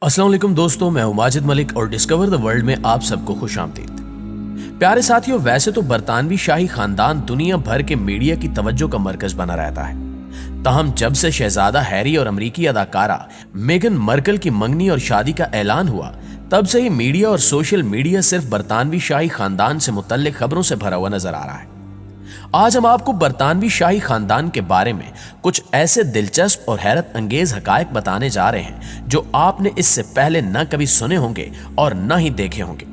अस्सलाम वालेकुम दोस्तों, मैं हूं माजिद मलिक और डिस्कवर द वर्ल्ड में आप सबको खुश आमदीद। प्यारे साथियों, वैसे तो बरतानवी शाही खानदान दुनिया भर के मीडिया की तवज्जो का मरकज बना रहता है। ताहम जब से शहजादा हैरी और अमरीकी अदाकारा मेगन मर्कल की मंगनी और शादी का ऐलान हुआ, तब से ही मीडिया और सोशल मीडिया सिर्फ बरतानवी शाही खानदान से मुतल्लिक खबरों से भरा हुआ नजर आ रहा है। आज हम आपको बरतानवी शाही खानदान के बारे में कुछ ऐसे दिलचस्प और हैरत अंगेज हकायक बताने जा रहे हैं जो आपने इससे पहले न कभी सुने होंगे और न ही देखे होंगे।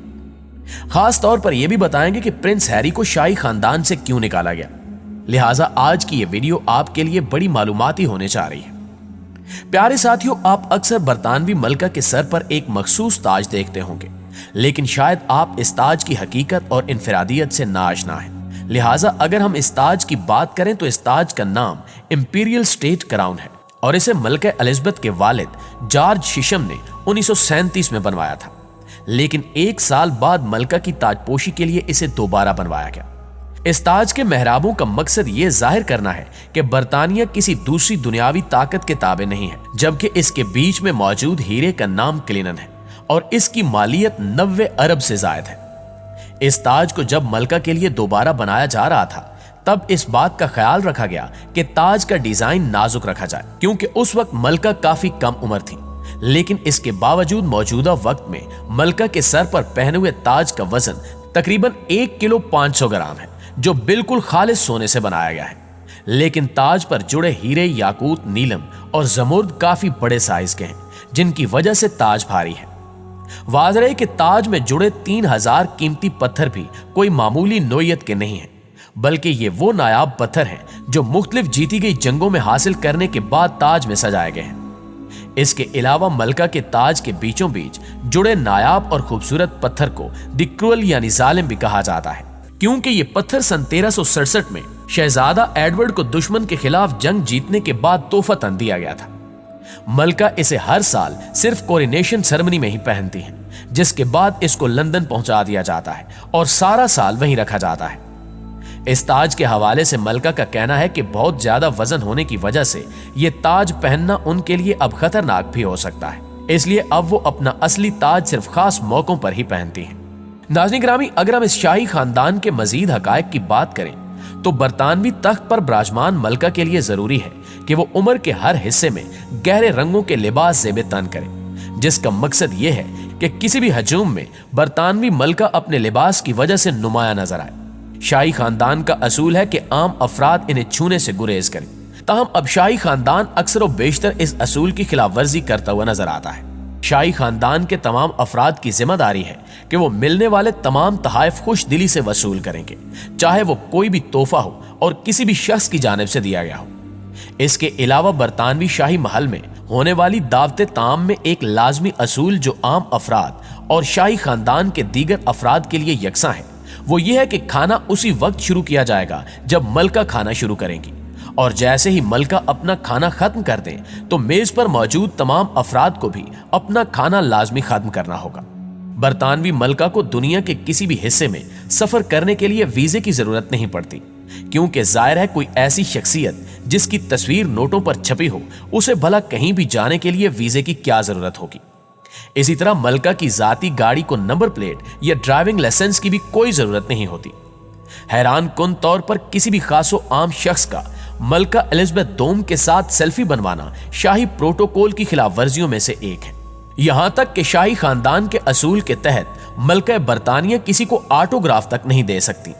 खास तौर पर यह भी बताएंगे कि प्रिंस हैरी को शाही खानदान से क्यों निकाला गया। लिहाजा आज की यह वीडियो आपके लिए बड़ी मालूमाती होने जा रही है। प्यारे साथियों, आप अक्सर बरतानवी मलका के सर पर एक मखसूस ताज देखते होंगे, लेकिन शायद आप इस ताज की हकीकत और इनफरादियत से नाआशना हैं। लिहाजा अगर हम इस ताज की बात करें तो इस ताज का नाम इंपीरियल स्टेट क्राउन है और इसे मलका एलिजाबेथ के वालिद जॉर्ज शिशम ने 1937 में बनवाया था। लेकिन एक साल बाद मलका की ताजपोशी के लिए इसे दोबारा बनवाया गया। इस ताज के मेहराबों का मकसद यह जाहिर करना है कि बरतानिया किसी दूसरी दुनियावी ताकत के ताबे नहीं है, जबकि इसके बीच में मौजूद हीरे का नाम क्लिनन है और इसकी मालियत 90 अरब से जायद है। इस ताज को जब मलका के लिए दोबारा बनाया जा रहा था, तब इस बात का ख्याल रखा गया कि ताज का डिजाइन नाजुक रखा जाए, क्योंकि उस वक्त मलका काफी कम उम्र थी। लेकिन इसके बावजूद मौजूदा वक्त में मलका के सर पर पहने हुए ताज का वजन तकरीबन 1 किलो 500 ग्राम है, जो बिल्कुल खालिस सोने से बनाया गया है। लेकिन ताज पर जुड़े हीरे, याकूत, नीलम और जमुर्द काफी बड़े साइज के हैं, जिनकी वजह से ताज भारी है। वाज़ेह है कि ताज में जुड़े 3000 कीमती पत्थर भी कोई मामूली नोयत के नहीं हैं, बल्कि ये वो नायाब पत्थर हैं जो मुख्तलिफ जीती गई जंगों में हासिल करने के बाद ताज में सजाए गए हैं। इसके अलावा मलका के ताज के बीचों बीच जुड़े नायाब और खूबसूरत पत्थर को द क्रूअल यानी जालिम भी कहा जाता है, क्योंकि ये पत्थर सन 1367 में शहजादा एडवर्ड को दुश्मन के खिलाफ जंग जीतने के बाद तोहफतन दिया गया था। मलका इसे हर साल सिर्फ कोरोनेशन सेरेमनी में ही पहनती हैं, जिसके बाद इसको लंदन पहुंचा दिया जाता है और सारा साल वहीं रखा जाता है। इस ताज के हवाले से मलका का कहना है कि बहुत ज्यादा वजन होने की वजह से यह ताज पहनना उनके लिए अब खतरनाक भी हो सकता है, इसलिए अब वो अपना असली ताज सिर्फ खास मौकों पर ही पहनती हैं। नाज़रीन गिरामी, अगर हम इस शाही खानदान के मजीद हकायक की बात करें तो बरतानवी तख्त पर विराजमान मलका के लिए जरूरी है कि वो उम्र के हर हिस्से में गहरे रंगों के लिबास से बेतन करें, जिसका मकसद ये है कि किसी भी हजूम में बरतानवी मलका अपने लिबास की वजह से नुमाया नजर आए। शाही खानदान का असूल है कि आम अफराद इन्हें छूने से गुरेज करें, ताहम अब शाही खानदान अक्सर व बेशतर इस असूल की खिलाफ वर्जी करता हुआ नजर आता है। शाही खानदान के तमाम अफराद की जिम्मेदारी है कि वो मिलने वाले तमाम तहाइफ खुश दिली से वसूल करेंगे, चाहे वो कोई भी तोहफा हो और किसी भी शख्स की जानिब से दिया गया हो। इसके अलावा बरतानवी शाही महल में होने वाली दावते ताम में एक लाजमी असूल जो आम अफराद और शाही खानदान के दीगर अफराद के लिए यकसा है, वो ये है कि खाना उसी वक्त शुरू किया जाएगा जब मलका खाना शुरू करेंगी, और जैसे ही मलका अपना खाना खत्म कर दें तो मेज पर मौजूद तमाम अफराद को भी अपना खाना लाजमी खत्म करना होगा। बरतानवी मलका को दुनिया के किसी भी हिस्से में सफर करने के लिए वीजे की जरूरत नहीं पड़ती, क्योंकि जाहिर है कोई ऐसी शख्सियत जिसकी तस्वीर नोटों पर छपी हो, उसे भला कहीं भी जाने के लिए वीजे की क्या जरूरत होगी। इसी तरह मलका की जाती गाड़ी को नंबर प्लेट या ड्राइविंग लाइसेंस की भी कोई जरूरत नहीं होती। हैरान कुन तौर पर किसी भी खासो आम शख्स का मलका एलिजाबेथ दोम के साथ सेल्फी बनवाना शाही प्रोटोकॉल की खिलाफ वर्जियों में से एक है। यहां तक कि शाही खानदान के असूल के तहत मलका बरतानिया किसी को ऑटोग्राफ तक नहीं दे सकती।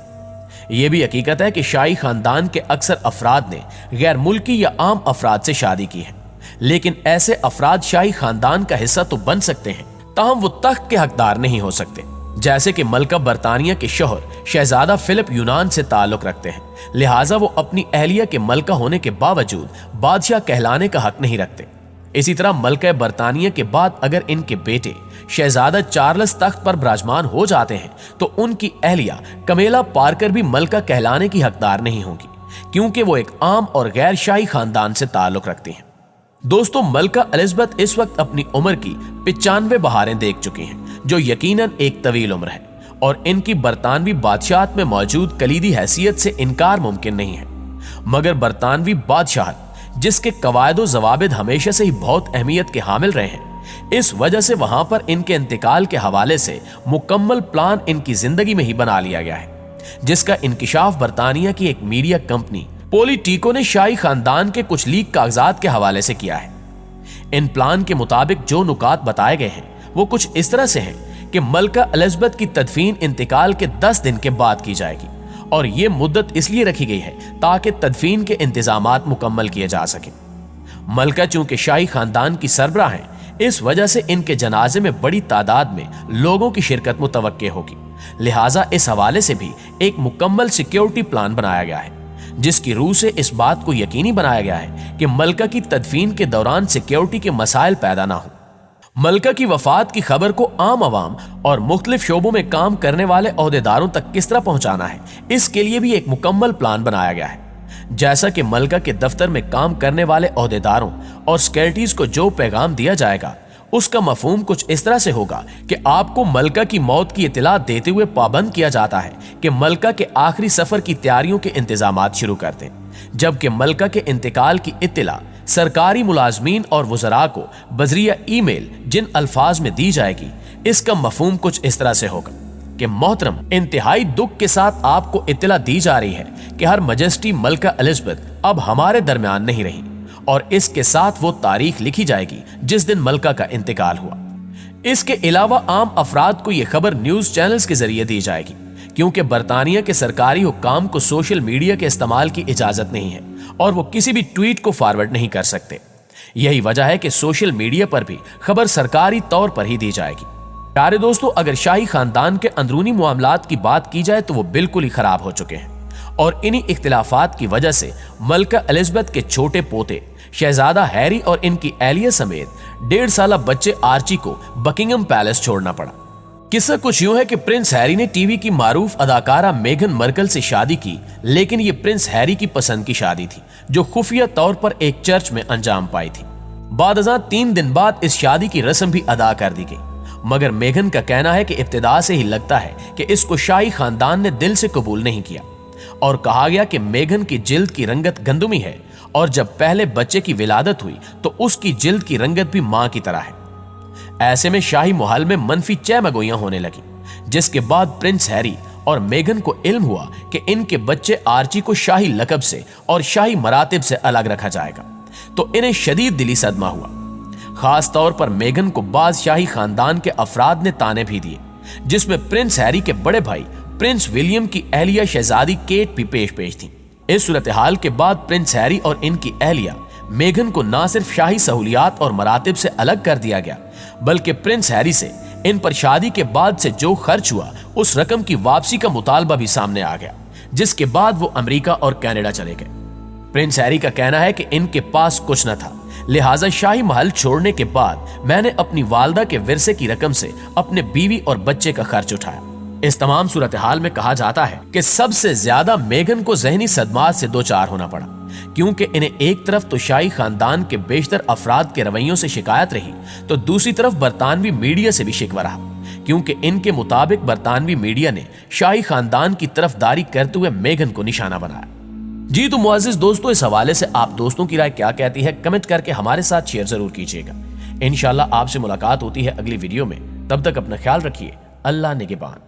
यह भी हकीकत है कि शाही खानदान के अक्सर अफराद ने गैर मुल्की या आम अफराद से शादी की है, लेकिन ऐसे अफराद शाही खानदान का हिस्सा तो बन सकते हैं, ताहम वो तख्त के हकदार नहीं हो सकते। जैसे कि मलका बरतानिया के शौहर शहजादा फिलिप यूनान से ताल्लुक रखते हैं, लिहाजा वो अपनी अहलिया के मलका होने के बावजूद बादशाह कहलाने का हक नहीं रखते। इसी तरह मलका बरतानिया के बाद अगर इनके बेटे शहजादा चार्ल्स तख्त पर विराजमान हो जाते हैं तो उनकी अहलिया कमेला पार्कर भी मलका कहलाने की हकदार नहीं होगी, क्योंकि वो एक आम और गैर शाही खानदान से ताल्लुक रखती हैं। दोस्तों, मलका एलिजाबेथ इस वक्त अपनी उम्र की 95 बहारें देख चुकी हैं, जो यकीनन एक तवील उम्र है, और इनकी बरतानवी बादशाहत में मौजूद कलीदी हैसियत से इनकार मुमकिन नहीं है। मगर बरतानवी बादशाहत, जिसके कवायद व जवाबिद हमेशा से ही बहुत अहमियत के हामिल रहे हैं, इस वजह से वहां पर इनके इंतकाल के हवाले से मुकम्मल प्लान इनकी जिंदगी में ही बना लिया गया है, जिसका इंकिशाफ बरतानिया की एक मीडिया कंपनी पॉलिटिको ने शाही खानदान के कुछ लीक कागजात के हवाले से किया है। इन प्लान के मुताबिक जो नुकात बताए गए हैं वो कुछ इस तरह से हैं कि मलका एलिजाबेथ की तदफीन इंतकाल के 10 दिन के बाद की जाएगी, और ये मुद्दत इसलिए रखी गई है ताकि तदफीन के इंतजामात मुकम्मल किए जा सके। मलका चूंकि शाही खानदान की सरबराह हैं, इस वजह से इनके जनाजे में बड़ी तादाद में लोगों की शिरकत मुतवक्के होगी, लिहाजा इस हवाले से भी एक मुकम्मल सिक्योरिटी प्लान बनाया गया है, जिसकी रूह से इस बात को यकीनी बनाया गया है कि मलका की तदफीन के दौरान सिक्योरिटी के मसाइल पैदा ना हो। मलका की वफात की खबर को आम आवाम और मुख्तलिफ शोबों में काम करने वाले ओहदेदारों तक किस तरह पहुंचाना है, इसके लिए भी एक मुकम्मल प्लान बनाया गया है। जैसा कि मलका के दफ्तर में काम करने वाले ओहदेदारों और सेक्रेटरीज को जो पैगाम दिया जाएगा, उसका मफहूम कुछ इस तरह से होगा कि आपको मलका की मौत की इत्तला देते हुए पाबंद किया जाता है कि मलका के आखिरी सफर की तैयारियों के इंतजामात शुरू कर दें, जबकि मलका के इंतकाल की इत्तला सरकारी मुलाजमीन और वज़रा को बजरिया ईमेल जिन अल्फाज में दी जाएगी, इसका मफहूम कुछ इस तरह से होगा कि मोहतरम, इंतहाई दुख के साथ आपको इत्तला दी जा रही है कि हर मजेस्टी मलका एलिजाबेथ अब हमारे दरमियान नहीं रही, और इसके साथ वो तारीख लिखी जाएगी जिस दिन मलका का इंतकाल हुआ। इसके अलावा आम अफराद को यह खबर न्यूज चैनल्स के जरिए दी जाएगी, क्योंकि बरतानिया के सरकारी हुक्काम को सोशल मीडिया के इस्तेमाल की इजाजत नहीं है और वो किसी भी ट्वीट को फॉरवर्ड नहीं कर सकते। यही वजह है कि सोशल मीडिया पर भी खबर सरकारी तौर पर ही दी जाएगी। प्यारे दोस्तों, अगर शाही खानदान के अंदरूनी मामलात की बात की जाए तो वो बिल्कुल ही खराब हो चुके हैं, और इन्हीं इख्तिलाफात की वजह से मलका एलिजाबेथ के छोटे पोते शहजादा हैरी और इनकी एलिया समेत 1.5 साल बच्चे आर्ची को बकिंगम पैलेस छोड़ना पड़ा। किस्सा कुछ यूं है कि प्रिंस हैरी ने टीवी की मारूफ अदाकारा मेघन मर्कल से शादी की, लेकिन ये प्रिंस हैरी की पसंद की शादी थी जो खुफिया तौर पर एक चर्च में अंजाम पाई थी। बादअज़ां 3 दिन बाद इस शादी की रस्म भी अदा कर दी गई, मगर मेघन का कहना है कि इब्तिदा से ही लगता है कि इसको शाही खानदान ने दिल से कबूल नहीं किया, और कहा गया कि मेघन की जिल्द की रंगत गंदुमी है, और जब पहले बच्चे की विलादत हुई तो उसकी जिल्द की रंगत भी मां की तरह है। ऐसे में शाही महल में मनफी चहमगोइयां होने लगी, जिसके बाद प्रिंस हैरी और मेघन को इल्म हुआ कि इनके बच्चे आर्ची को शाही लकब से और शाही मरातिब से अलग रखा जाएगा, तो इन्हें शदीद दिली सदमा हुआ। खास तौर पर मेघन को बाज शाही खानदान के अफराद ने ताने भी दिए, जिसमें प्रिंस हैरी के बड़े भाई प्रिंस विलियम की एहलिया शहजादी केट भी पेश थी। इस सूरत हाल के बाद प्रिंस हैरी और इनकी एहलिया मेघन को न सिर्फ शाही सहूलियात और मरातिब से अलग कर दिया गया, बल्कि प्रिंस हैरी से इन पर शादी के बाद से जो खर्च हुआ उस रकम की वापसी का मुतालबा भी सामने आ गया, जिसके बाद वो अमेरिका और कनाडा चले गए। प्रिंस हैरी का कहना है कि इनके पास कुछ न था, लिहाजा शाही महल छोड़ने के बाद मैंने अपनी वालदा के विरसे की रकम से अपने बीवी और बच्चे का खर्च उठाया। इस तमाम सूरत हाल में कहा जाता है कि सबसे ज्यादा मेघन को जहनी सदमात से दो चार होना पड़ा, क्योंकि इन्हें एक तरफ तो शाही खानदान के बेशतर अफराद के रवैयों से शिकायत रही, तो दूसरी तरफ बरतानवी मीडिया से भी शिकवा रहा, क्योंकि इनके मुताबिक बरतानवी मीडिया ने शाही खानदान की तरफदारी करते हुए मेघन को निशाना बनाया। जी तो मुअज़्ज़िज़ दोस्तों, इस हवाले से आप दोस्तों की राय क्या कहती है, कमेंट करके हमारे साथ शेयर जरूर कीजिएगा। इंशाल्लाह आपसे मुलाकात होती है अगली वीडियो में, तब तक अपना ख्याल रखिए। अल्लाह निगहबान।